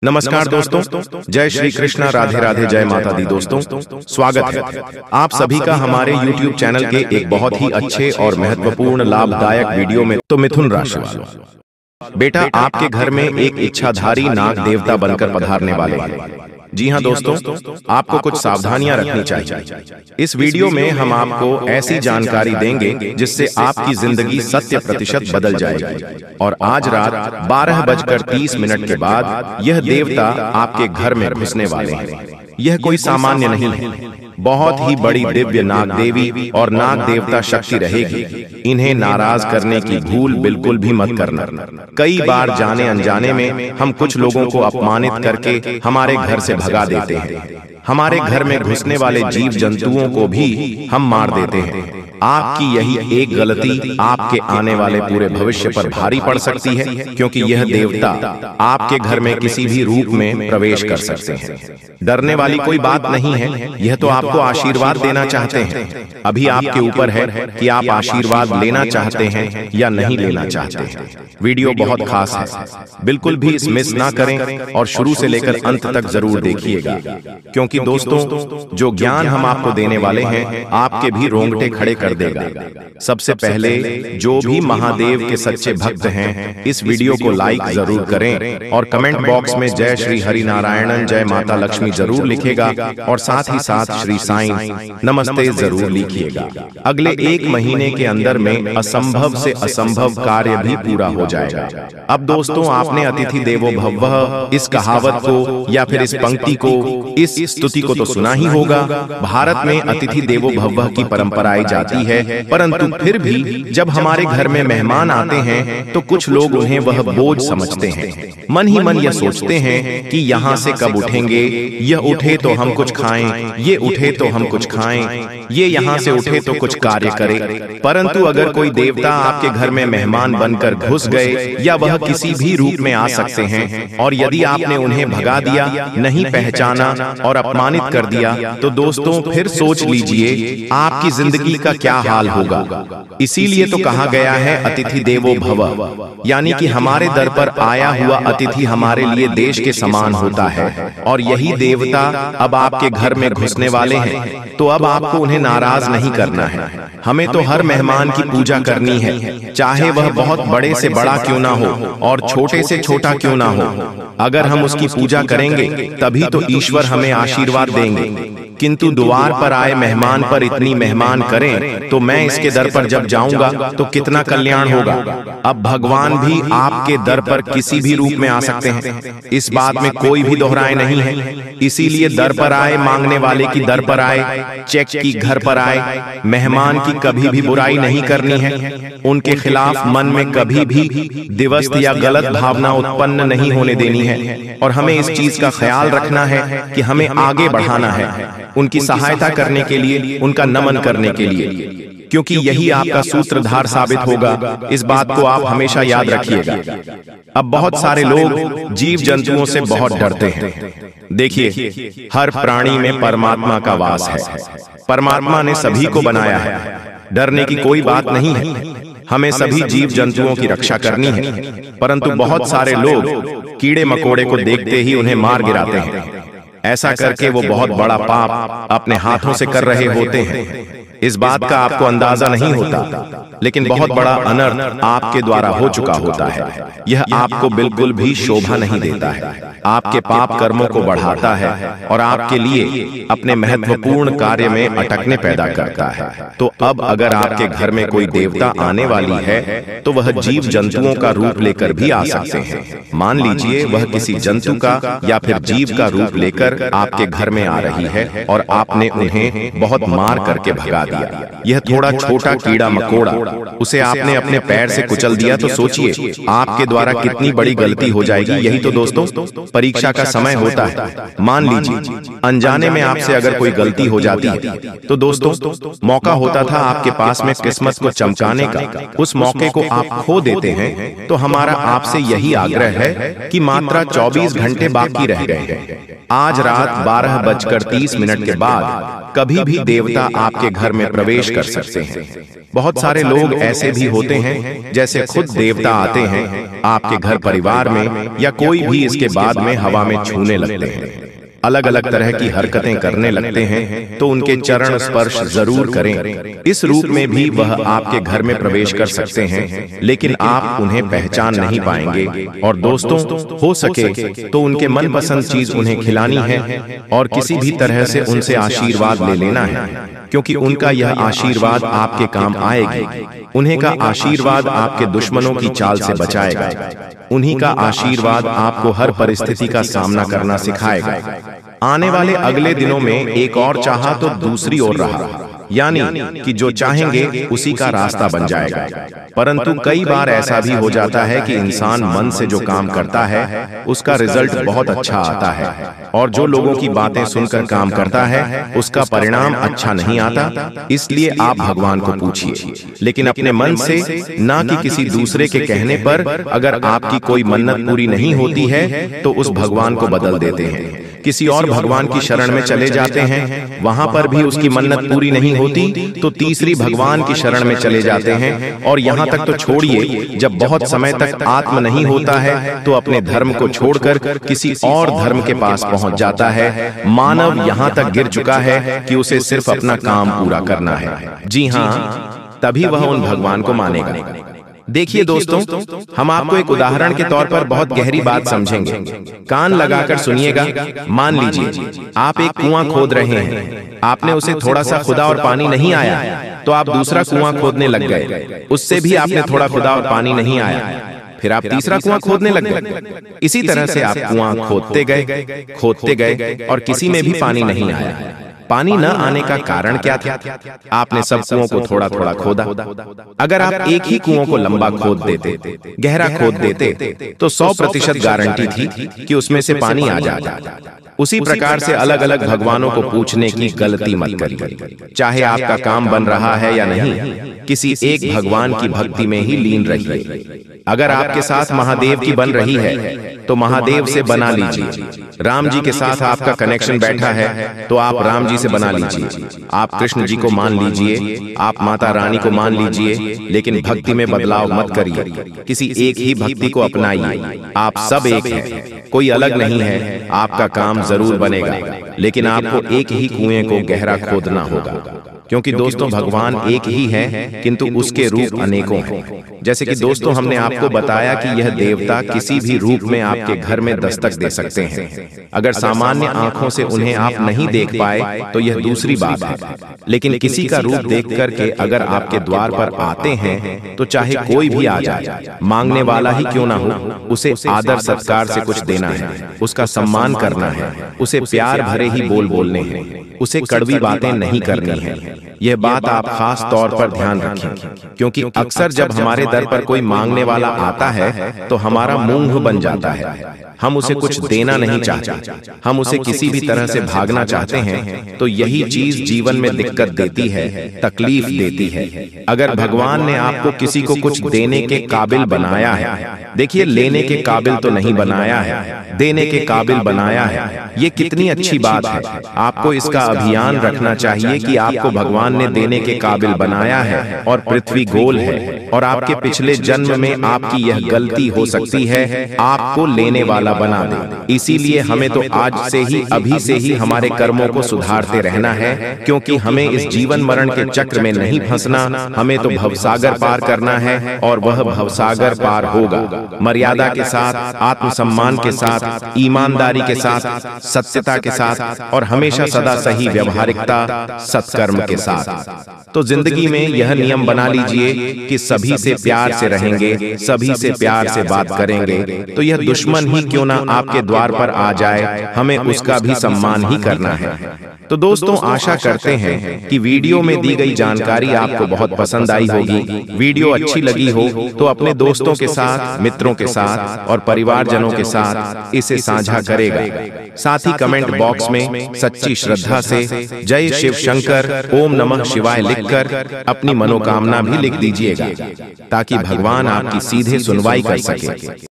नमस्कार दोस्तों, जय श्री कृष्णा, राधे राधे, जय माता दी। दोस्तों स्वागत है आप सभी का हमारे YouTube चैनल के एक बहुत ही अच्छे और महत्वपूर्ण लाभदायक वीडियो में। तो मिथुन राशि वालों, बेटा आपके घर में एक इच्छाधारी नाग देवता बनकर पधारने वाले हैं। जी हाँ दोस्तों, आपको कुछ सावधानियां रखनी चाहिए। इस वीडियो में हम आपको ऐसी जानकारी देंगे जिससे आपकी जिंदगी 100% बदल जाएगी। और आज रात 12:30 के बाद यह देवता आपके घर में घुसने वाले हैं। यह कोई सामान्य नहीं है, बहुत ही बड़ी दिव्य नाग देवी और नाग देवता शक्ति रहेगी। इन्हें नाराज करने की भूल बिल्कुल भी मत करना। कई बार जाने अनजाने में हम कुछ लोगों को अपमानित करके हमारे घर से भगा देते हैं। हमारे घर में घुसने वाले जीव जंतुओं को भी हम मार देते हैं। आपकी यही एक गलती आपके आने वाले पूरे भविष्य पर भारी पड़ सकती है, क्योंकि यह देवता आपके घर में किसी भी रूप में प्रवेश कर सकते हैं। डरने वाली कोई बात नहीं है, यह तो आपको आशीर्वाद देना चाहते हैं। अभी आपके ऊपर है कि आप आशीर्वाद लेना चाहते हैं या नहीं लेना चाहते हैं। वीडियो बहुत खास है, बिल्कुल भी इस मिस ना करें और शुरू से लेकर अंत तक जरूर देखिएगा, क्योंकि दोस्तों जो ज्ञान हम आपको देने वाले हैं आपके भी रोंगटे खड़े कर देगा। सबसे पहले जो भी महादेव के सच्चे भक्त हैं इस वीडियो को लाइक जरूर करें और कमेंट बॉक्स में जय श्री हरि नारायणन, जय माता लक्ष्मी जरूर लिखेगा और साथ ही साथ श्री साईं नमस्ते जरूर लिखिएगा। अगले 1 महीने के अंदर में असंभव से असंभव कार्य भी पूरा हो जाएगा। अब दोस्तों आपने अतिथि देवो भवः इस कहावत को या फिर इस पंक्ति को, इस स्तुति को तो सुना ही होगा। भारत में अतिथि देवो भवः की परंपराएं जाती है, परंतु फिर भी जब हमारे घर में मेहमान आते हैं तो कुछ लोग उन्हें वह बोझ समझते हैं। मन ही मन यह सोचते हैं कि यहाँ से कब उठेंगे, यह उठे तो हम कुछ खाएं, ये उठे तो हम कुछ खाएं, ये यहाँ से उठे तो कुछ कार्य करे। परंतु अगर कोई देवता आपके घर में मेहमान बनकर घुस गए या वह किसी भी रूप में आ सकते हैं, और यदि आपने उन्हें भगा दिया, नहीं पहचाना और अपमानित कर दिया, तो दोस्तों फिर सोच लीजिए आपकी जिंदगी का क्या हाल होगा। इसीलिए तो कहा गया है अतिथि देवो भव, यानी कि हमारे दर पर आया हुआ अतिथि हमारे लिए देश के समान होता है। और यही देवता अब आपके घर में घुसने वाले हैं, तो अब आपको उन्हें नाराज नहीं करना है। हमें तो हर मेहमान की पूजा करनी है, चाहे वह बहुत बड़े से बड़ा क्यों ना हो और छोटे से छोटा क्यों ना हो। अगर हम उसकी पूजा करेंगे तभी तो ईश्वर हमें आशीर्वाद देंगे। किंतु द्वार पर आए मेहमान पर इतनी मेहमान करें तो मैं इसके दर पर जब जाऊंगा तो कितना कल्याण होगा। अब भगवान भी आपके दर पर किसी भी रूप में आ सकते हैं, इस बात में कोई भी दोहराए नहीं है। इसीलिए दर पर आए मांगने वाले की दर पर आए, चेक की घर पर आए। मेहमान की कभी भी बुराई नहीं करनी है, उनके खिलाफ मन में कभी भी दिवस्त या गलत भावना उत्पन्न नहीं होने देनी है। और हमें इस चीज का ख्याल रखना है कि हमें आगे बढ़ाना है, उनकी सहायता करने के लिए, उनका नमन करने के लिए, क्योंकि यही आपका सूत्रधार साबित होगा। इस बात को आप हमेशा याद रखिएगा। अब बहुत सारे लोग जीव जंतुओं से बहुत डरते हैं। देखिए, हर प्राणी में परमात्मा का वास है। परमात्मा ने सभी को बनाया है, डरने की कोई बात नहीं है। हमें सभी जीव जंतुओं की रक्षा करनी है, परंतु बहुत सारे लोग कीड़े मकोड़े को देखते ही उन्हें मार गिराते हैं। ऐसा करके वो बहुत बड़ा पाप अपने हाथों से कर रहे होते हैं। इस बात का आपको अंदाजा नहीं होता, लेकिन बहुत बड़ा अनर्थ आपके द्वारा हो चुका होता है। यह आपको बिल्कुल भी शोभा नहीं देता है, आपके पाप कर्मों को बढ़ाता है और आपके लिए अपने महत्वपूर्ण कार्य में अटकने पैदा करता है। तो अब अगर आपके घर में कोई देवता आने वाली है तो वह जीव जंतुओं का रूप लेकर भी आ सकते हैं। मान लीजिए वह किसी जंतु का या फिर जीव का रूप लेकर आपके घर में आ रही है और आपने उन्हें बहुत मार करके भगा दिया। यह थोड़ा छोटा कीड़ा मकोड़ा, उसे आपने अपने पैर से कुचल दिया, तो सोचिए आपके द्वारा कितनी बड़ी गलती हो जाएगी। यही तो दोस्तों परीक्षा का समय होता है। मान लीजिए अनजाने में आपसे अगर कोई गलती हो जाती है तो दोस्तों मौका होता था आपके पास में किस्मत को चमकाने का, उस मौके को आप खो देते हैं। तो हमारा आपसे यही आग्रह है कि मात्र 24 घंटे बाकी रह गए हैं। आज रात 12:30 के बाद कभी भी देवता आपके घर में प्रवेश कर सकते हैं। बहुत सारे लोग ऐसे भी होते हैं जैसे खुद देवता आते हैं आपके घर परिवार में, या कोई भी इसके बाद में हवा में छूने लगते हैं, अलग अलग तरह की हरकतें करने लगते हैं, तो उनके चरण स्पर्श जरूर करें। इस रूप में भी वह आपके घर में प्रवेश कर सकते हैं, लेकिन आप उन्हें पहचान नहीं पाएंगे। और दोस्तों, हो सके तो उनके मनपसंद चीज उन्हें खिलानी है और किसी भी तरह से उनसे आशीर्वाद ले लेना है, क्योंकि उनका यह आशीर्वाद आपके काम आएगी। उन्हीं का आशीर्वाद आपके दुश्मनों की चाल से बचाएगा। उन्हीं का आशीर्वाद आपको हर परिस्थिति का सामना करना सिखाएगा। आने वाले अगले दिनों में एक और चाहा तो दूसरी ओर रहा, यानी कि जो चाहेंगे उसी का रास्ता बन जाएगा। परंतु कई बार ऐसा भी हो जाता है कि इंसान मन से जो काम करता है उसका रिजल्ट बहुत अच्छा आता है, और जो लोगों की बातें सुनकर काम करता है उसका परिणाम अच्छा नहीं आता। इसलिए आप भगवान को पूछिए, लेकिन अपने मन से, ना कि किसी दूसरे के कहने पर। अगर आपकी कोई मन्नत पूरी नहीं होती है तो उस भगवान को बदल देते हैं, किसी और भगवान की शरण में चले जाते हैं। वहां पर भी उसकी मन्नत पूरी नहीं होती तो तीसरी भगवान की शरण में चले जाते हैं। और यहाँ तक तो छोड़िए, जब बहुत समय तक आत्म नहीं होता है तो अपने धर्म को छोड़कर किसी और धर्म के पास पहुंच जाता है। मानव यहाँ तक गिर चुका है कि उसे सिर्फ अपना काम पूरा करना है। जी हाँ, तभी वह उन भगवान को मानेगा। देखिए दोस्तों, हम आपको एक उदाहरण के तौर पर बहुत गहरी बात समझेंगे। कान लगाकर सुनिएगा। मान लीजिए आप एक कुआं खोद रहे हैं, आपने उसे थोड़ा सा खुदा और पानी नहीं आया तो आप दूसरा कुआं खोदने लग गए, उससे भी आपने थोड़ा खुदा और पानी नहीं आया, फिर आप तीसरा कुआं खोदने लग गए। इसी तरह से आप कुआं खोदते गए और किसी में भी पानी नहीं आया। पानी न आने का कारण क्या था? आपने सब कुओं को थोड़ा थोड़ा खोदा। अगर आप एक ही कुओं को लंबा खोद देते, गहरा खोद देते, तो 100% गारंटी थी कि उसमें से पानी आ जाता। उसी प्रकार से अलग अलग भगवानों को पूछने की गलती मत करिए। चाहे आपका काम बन रहा है या नहीं, किसी एक भगवान की भक्ति में ही लीन रहिए। अगर आपके साथ महादेव की बन रही है तो महादेव से बना लीजिए। राम जी के साथ आपका कनेक्शन बैठा है तो आप राम जी से बना लीजिए। आप कृष्ण जी को मान लीजिए, आप माता रानी को मान लीजिए, लेकिन भक्ति में बदलाव मत करिए। किसी एक ही भक्ति को अपनाइए। आप सब एक हैं, कोई अलग नहीं है। आपका काम जरूर बनेगा, लेकिन आपको एक ही कुएं को गहरा खोदना होगा, क्योंकि दोस्तों भगवान एक ही है, किंतु उसके रूप अनेकों हैं। जैसे कि दोस्तों हमने आपको बताया कि यह देवता किसी भी रूप में आपके घर में दस्तक दे सकते हैं। अगर सामान्य आंखों से उन्हें आप नहीं देख पाए तो यह दूसरी बात है, लेकिन किसी का रूप देख करके अगर आपके द्वार पर आते हैं तो चाहे कोई भी आ जाए, मांगने वाला ही क्यों ना हो, उसे आदर सत्कार से कुछ देना है, उसका सम्मान करना है, उसे प्यार भरे ही बोल बोलने हैं, उसे कड़वी बातें नहीं करनी है। यह बात आप खास तौर पर ध्यान रखें, क्योंकि अक्सर जब हमारे दर पर कोई मांगने वाला आता है तो हमारा मुंह बन जाता है। हम उसे कुछ देना नहीं चाहते, हम उसे किसी भी तरह से भागना चाहते हैं। तो यही चीज जीवन में दिक्कत देती है, तकलीफ देती है। अगर भगवान ने आपको किसी को कुछ देने के काबिल बनाया है, देखिए लेने के काबिल तो नहीं बनाया है, देने के काबिल बनाया है। ये कितनी अच्छी बात है। आपको इसका अभियान रखना चाहिए कि आपको भगवान ने देने के काबिल बनाया है और पृथ्वी गोल है, और आपके पिछले जन्म में आपकी यह गलती हो सकती है आपको लेने वाला बना दे। इसीलिए हमें तो आज से ही, अभी से ही हमारे कर्मों को सुधारते रहना है, क्योंकि हमें इस जीवन मरण के चक्र में नहीं फंसना। हमें तो भवसागर पार करना है, और वह भवसागर पार होगा मर्यादा के साथ, आत्मसम्मान के साथ, ईमानदारी के साथ, सत्यता के साथ, और हमेशा सदा सही व्यवहारिकता, सत्कर्म के साथ। तो जिंदगी में यह नियम बना लीजिए कि सभी से प्यार से रहेंगे, सभी से प्यार से बात करेंगे। तो यह दुश्मन ही क्यों ना आपके द्वार पर आ जाए, हमें उसका भी सम्मान ही करना है। तो दोस्तों आशा करते हैं कि वीडियो में दी गई जानकारी आपको बहुत पसंद आई होगी। वीडियो अच्छी लगी हो तो अपने दोस्तों के साथ, मित्रों के साथ और परिवारजनों के साथ इसे साझा करेगा। साथ ही कमेंट बॉक्स में सच्ची श्रद्धा से जय शिव शंकर, ओम नमः शिवाय लिखकर अपनी मनोकामना भी लिख दीजिएगा, ताकि भगवान आपकी सीधे सुनवाई कर सके।